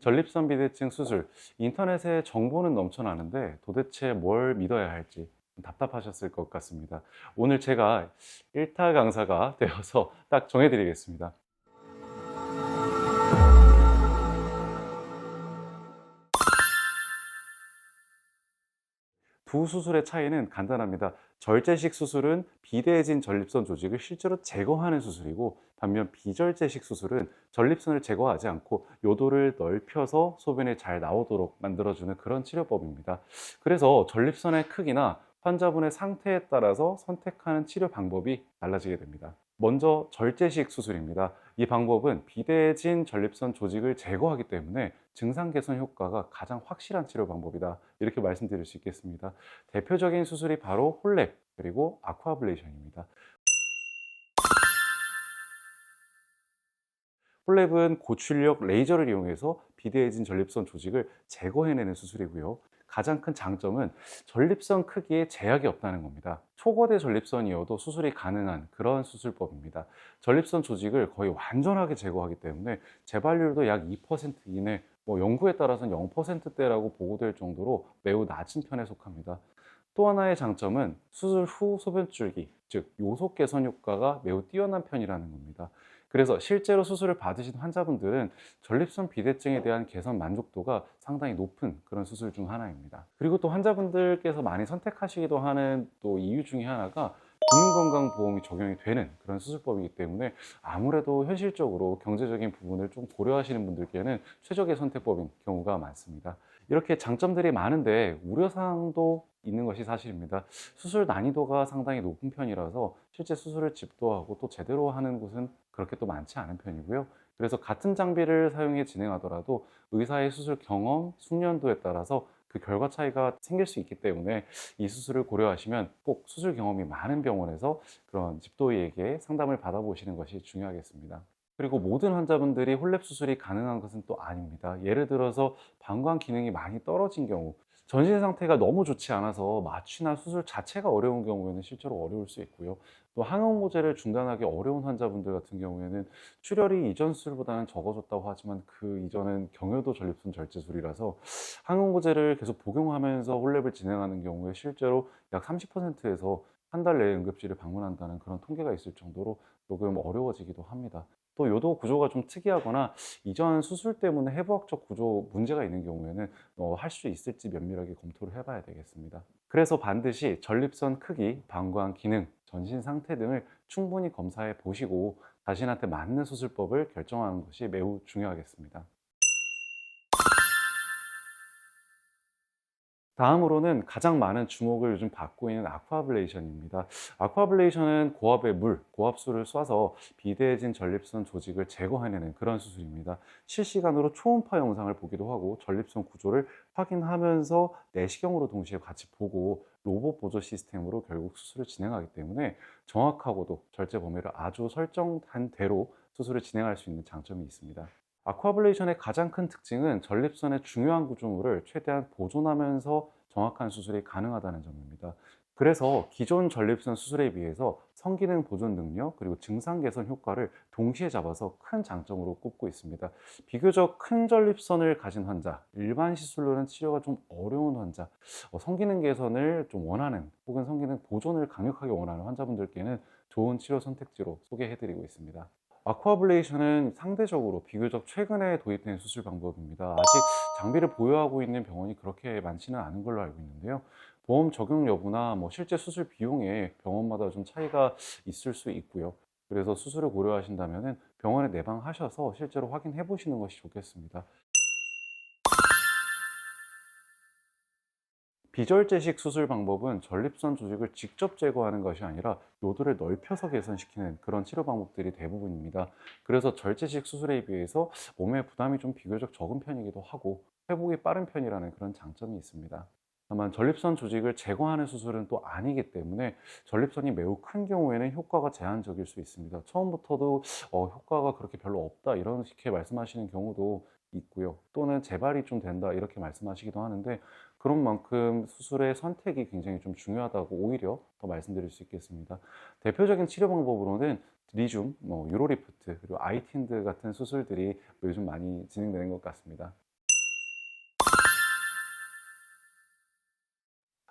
전립선 비대증 수술, 인터넷에 정보는 넘쳐나는데 도대체 뭘 믿어야 할지 답답하셨을 것 같습니다. 오늘 제가 일타 강사가 되어서 딱 정해드리겠습니다. 두 수술의 차이는 간단합니다. 절제식 수술은 비대해진 전립선 조직을 실제로 제거하는 수술이고, 반면 비절제식 수술은 전립선을 제거하지 않고 요도를 넓혀서 소변이 잘 나오도록 만들어주는 그런 치료법입니다. 그래서 전립선의 크기나 환자분의 상태에 따라서 선택하는 치료 방법이 달라지게 됩니다. 먼저 절제식 수술입니다. 이 방법은 비대해진 전립선 조직을 제거하기 때문에 증상 개선 효과가 가장 확실한 치료 방법이다, 이렇게 말씀드릴 수 있겠습니다. 대표적인 수술이 바로 홀랩 그리고 아쿠아블레이션입니다. 홀랩은 고출력 레이저를 이용해서 비대해진 전립선 조직을 제거해내는 수술이고요. 가장 큰 장점은 전립선 크기에 제약이 없다는 겁니다. 초거대 전립선이어도 수술이 가능한 그런 수술법입니다. 전립선 조직을 거의 완전하게 제거하기 때문에 재발률도 약 2% 이내, 연구에 따라서는 0%대라고 보고될 정도로 매우 낮은 편에 속합니다. 또 하나의 장점은 수술 후 소변줄기, 즉 요속 개선 효과가 매우 뛰어난 편이라는 겁니다. 그래서 실제로 수술을 받으신 환자분들은 전립선 비대증에 대한 개선 만족도가 상당히 높은 그런 수술 중 하나입니다. 그리고 또 환자분들께서 많이 선택하시기도 하는 또 이유 중에 하나가 국민건강보험이 적용이 되는 그런 수술법이기 때문에 아무래도 현실적으로 경제적인 부분을 좀 고려하시는 분들께는 최적의 선택법인 경우가 많습니다. 이렇게 장점들이 많은데 우려사항도 있는 것이 사실입니다. 수술 난이도가 상당히 높은 편이라서 실제 수술을 집도하고 또 제대로 하는 곳은 그렇게 또 많지 않은 편이고요. 그래서 같은 장비를 사용해 진행하더라도 의사의 수술 경험, 숙련도에 따라서 그 결과 차이가 생길 수 있기 때문에 이 수술을 고려하시면 꼭 수술 경험이 많은 병원에서 그런 집도의에게 상담을 받아보시는 것이 중요하겠습니다. 그리고 모든 환자분들이 홀랩 수술이 가능한 것은 또 아닙니다. 예를 들어서 방광 기능이 많이 떨어진 경우, 전신 상태가 너무 좋지 않아서 마취나 수술 자체가 어려운 경우에는 실제로 어려울 수 있고요. 또 항응고제를 중단하기 어려운 환자분들 같은 경우에는 출혈이 이전 수술보다는 적어졌다고 하지만 그 이전은 경여도 전립선 절제술이라서 항응고제를 계속 복용하면서 홀랩을 진행하는 경우에 실제로 약 30%에서 한 달 내에 응급실을 방문한다는 그런 통계가 있을 정도로 조금 어려워지기도 합니다. 또 요도 구조가 좀 특이하거나 이전 수술 때문에 해부학적 구조 문제가 있는 경우에는 할 수 있을지 면밀하게 검토를 해봐야 되겠습니다. 그래서 반드시 전립선 크기, 방광 기능, 전신 상태 등을 충분히 검사해 보시고 자신한테 맞는 수술법을 결정하는 것이 매우 중요하겠습니다. 다음으로는 가장 많은 주목을 요즘 받고 있는 아쿠아블레이션입니다. 아쿠아블레이션은 고압의 물, 고압수를 쏴서 비대해진 전립선 조직을 제거해내는 그런 수술입니다. 실시간으로 초음파 영상을 보기도 하고 전립선 구조를 확인하면서 내시경으로 동시에 같이 보고 로봇 보조 시스템으로 결국 수술을 진행하기 때문에 정확하고도 절제 범위를 아주 설정한 대로 수술을 진행할 수 있는 장점이 있습니다. 아쿠아블레이션의 가장 큰 특징은 전립선의 중요한 구조물을 최대한 보존하면서 정확한 수술이 가능하다는 점입니다. 그래서 기존 전립선 수술에 비해서 성기능 보존 능력 그리고 증상 개선 효과를 동시에 잡아서 큰 장점으로 꼽고 있습니다. 비교적 큰 전립선을 가진 환자, 일반 시술로는 치료가 좀 어려운 환자, 성기능 개선을 좀 원하는 혹은 성기능 보존을 강력하게 원하는 환자분들께는 좋은 치료 선택지로 소개해드리고 있습니다. 아쿠아블레이션은 상대적으로 비교적 최근에 도입된 수술 방법입니다. 아직 장비를 보유하고 있는 병원이 그렇게 많지는 않은 걸로 알고 있는데요. 보험 적용 여부나 실제 수술 비용에 병원마다 좀 차이가 있을 수 있고요. 그래서 수술을 고려하신다면 병원에 내방하셔서 실제로 확인해 보시는 것이 좋겠습니다. 비절제식 수술 방법은 전립선 조직을 직접 제거하는 것이 아니라 요도를 넓혀서 개선시키는 그런 치료 방법들이 대부분입니다. 그래서 절제식 수술에 비해서 몸에 부담이 좀 비교적 적은 편이기도 하고 회복이 빠른 편이라는 그런 장점이 있습니다. 다만 전립선 조직을 제거하는 수술은 또 아니기 때문에 전립선이 매우 큰 경우에는 효과가 제한적일 수 있습니다. 처음부터도 효과가 그렇게 별로 없다 이렇게 말씀하시는 경우도 있고요. 또는 재발이 좀 된다 이렇게 말씀하시기도 하는데, 그런 만큼 수술의 선택이 굉장히 좀 중요하다고 오히려 더 말씀드릴 수 있겠습니다. 대표적인 치료 방법으로는 리줌, 유로리프트, 그리고 아이틴드 같은 수술들이 요즘 많이 진행되는 것 같습니다.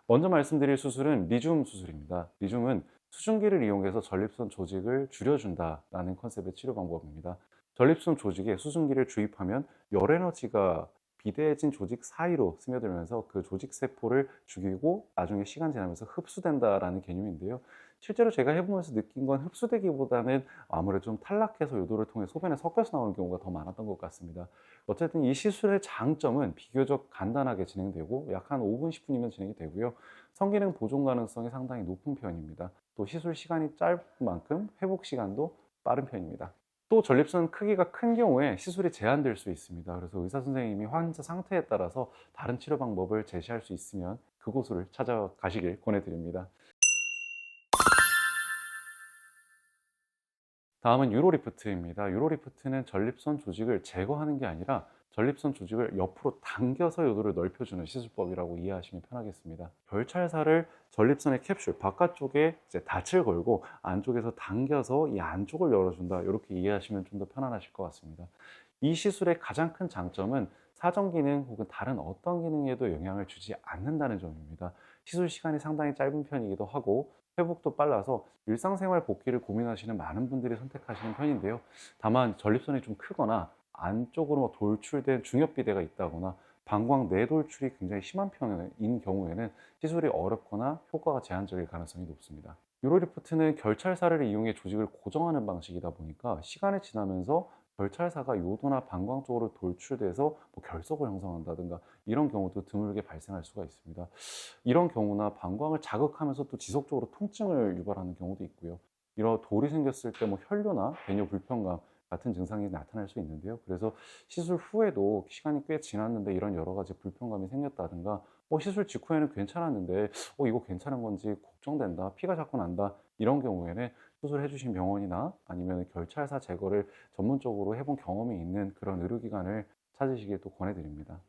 먼저 말씀드릴 수술은 리줌 수술입니다. 리줌은 수증기를 이용해서 전립선 조직을 줄여준다라는 컨셉의 치료 방법입니다. 전립선 조직에 수증기를 주입하면 열 에너지가 비대해진 조직 사이로 스며들면서 그 조직 세포를 죽이고 나중에 시간 지나면서 흡수된다라는 개념인데요. 실제로 제가 해보면서 느낀 건 흡수되기보다는 아무래도 좀 탈락해서 요도를 통해 소변에 섞여서 나오는 경우가 더 많았던 것 같습니다. 어쨌든 이 시술의 장점은 비교적 간단하게 진행되고 약 한 5분, 10분이면 진행이 되고요. 성기능 보존 가능성이 상당히 높은 편입니다. 또 시술 시간이 짧은 만큼 회복 시간도 빠른 편입니다. 또 전립선 크기가 큰 경우에 시술이 제한될 수 있습니다. 그래서 의사 선생님이 환자 상태에 따라서 다른 치료 방법을 제시할 수 있으면 그곳을 찾아가시길 권해드립니다. 다음은 유로리프트입니다. 유로리프트는 전립선 조직을 제거하는 게 아니라 전립선 조직을 옆으로 당겨서 요도를 넓혀주는 시술법이라고 이해하시면 편하겠습니다. 결찰사를 전립선의 캡슐 바깥쪽에 이제 닻을 걸고 안쪽에서 당겨서 이 안쪽을 열어준다. 이렇게 이해하시면 좀 더 편안하실 것 같습니다. 이 시술의 가장 큰 장점은 사정 기능 혹은 다른 어떤 기능에도 영향을 주지 않는다는 점입니다. 시술 시간이 상당히 짧은 편이기도 하고 회복도 빨라서 일상생활 복귀를 고민하시는 많은 분들이 선택하시는 편인데요. 다만 전립선이 좀 크거나 안쪽으로 돌출된 중엽비대가 있다거나 방광 내돌출이 굉장히 심한 편인 경우에는 시술이 어렵거나 효과가 제한적일 가능성이 높습니다. 유로리프트는 결찰사를 이용해 조직을 고정하는 방식이다 보니까 시간이 지나면서 결찰사가 요도나 방광 쪽으로 돌출돼서 뭐 결석을 형성한다든가 이런 경우도 드물게 발생할 수가 있습니다. 이런 경우나 방광을 자극하면서 또 지속적으로 통증을 유발하는 경우도 있고요. 이런 돌이 생겼을 때 뭐 혈뇨나 배뇨 불편감 같은 증상이 나타날 수 있는데요. 그래서 시술 후에도 시간이 꽤 지났는데 이런 여러 가지 불편감이 생겼다든가 시술 직후에는 괜찮았는데 이거 괜찮은 건지 걱정된다, 피가 자꾸 난다 이런 경우에는 수술해 주신 병원이나 아니면 결찰사 제거를 전문적으로 해본 경험이 있는 그런 의료기관을 찾으시길 또 권해드립니다.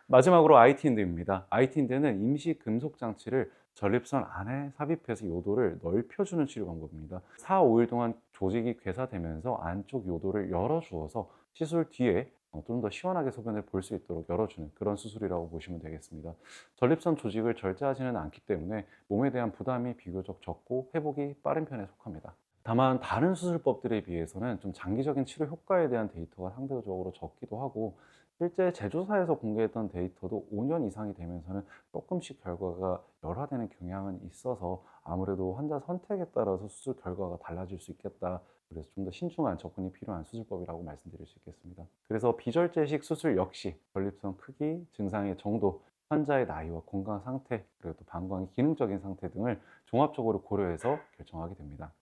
마지막으로 IT인대입니다. IT인대는 임시 금속 장치를 전립선 안에 삽입해서 요도를 넓혀주는 치료 방법입니다. 4, 5일 동안 조직이 괴사되면서 안쪽 요도를 열어주어서 시술 뒤에 좀 더 시원하게 소변을 볼 수 있도록 열어주는 그런 수술이라고 보시면 되겠습니다. 전립선 조직을 절제하지는 않기 때문에 몸에 대한 부담이 비교적 적고 회복이 빠른 편에 속합니다. 다만 다른 수술법들에 비해서는 좀 장기적인 치료 효과에 대한 데이터가 상대적으로 적기도 하고 실제 제조사에서 공개했던 데이터도 5년 이상이 되면서는 조금씩 결과가 열화되는 경향은 있어서 아무래도 환자 선택에 따라서 수술 결과가 달라질 수 있겠다. 그래서 좀 더 신중한 접근이 필요한 수술법이라고 말씀드릴 수 있겠습니다. 그래서 비절제식 수술 역시 전립선 크기, 증상의 정도, 환자의 나이와 건강 상태, 그리고 또 방광의 기능적인 상태 등을 종합적으로 고려해서 결정하게 됩니다.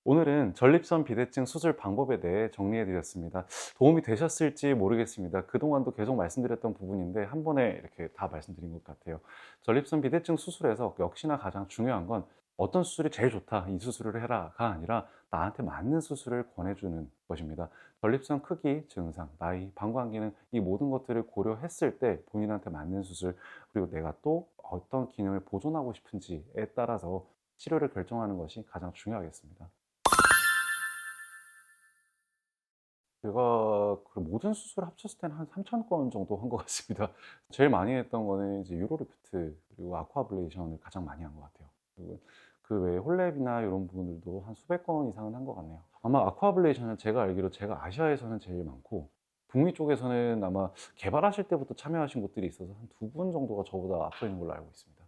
오늘은 전립선 비대증 수술 방법에 대해 정리해 드렸습니다. 도움이 되셨을지 모르겠습니다. 그동안도 계속 말씀드렸던 부분인데 한 번에 이렇게 다 말씀드린 것 같아요. 전립선 비대증 수술에서 역시나 가장 중요한 건 어떤 수술이 제일 좋다, 이 수술을 해라가 아니라 나한테 맞는 수술을 권해주는 것입니다. 전립선 크기, 증상, 나이, 방광 기능 이 모든 것들을 고려했을 때 본인한테 맞는 수술 그리고 내가 또 어떤 기능을 보존하고 싶은지에 따라서 치료를 결정하는 것이 가장 중요하겠습니다. 제가 그 모든 수술 합쳤을 때는 한 3천 건 정도 한 것 같습니다. 제일 많이 했던 거는 이제 유로리프트 그리고 아쿠아블레이션을 가장 많이 한 것 같아요. 그리고 그 외에 홀랩이나 이런 부분들도 한 수백 건 이상은 한 것 같네요. 아마 아쿠아블레이션은 제가 알기로 제가 아시아에서는 제일 많고 북미 쪽에서는 아마 개발하실 때부터 참여하신 곳들이 있어서 한 두 분 정도가 저보다 앞서 있는 걸로 알고 있습니다.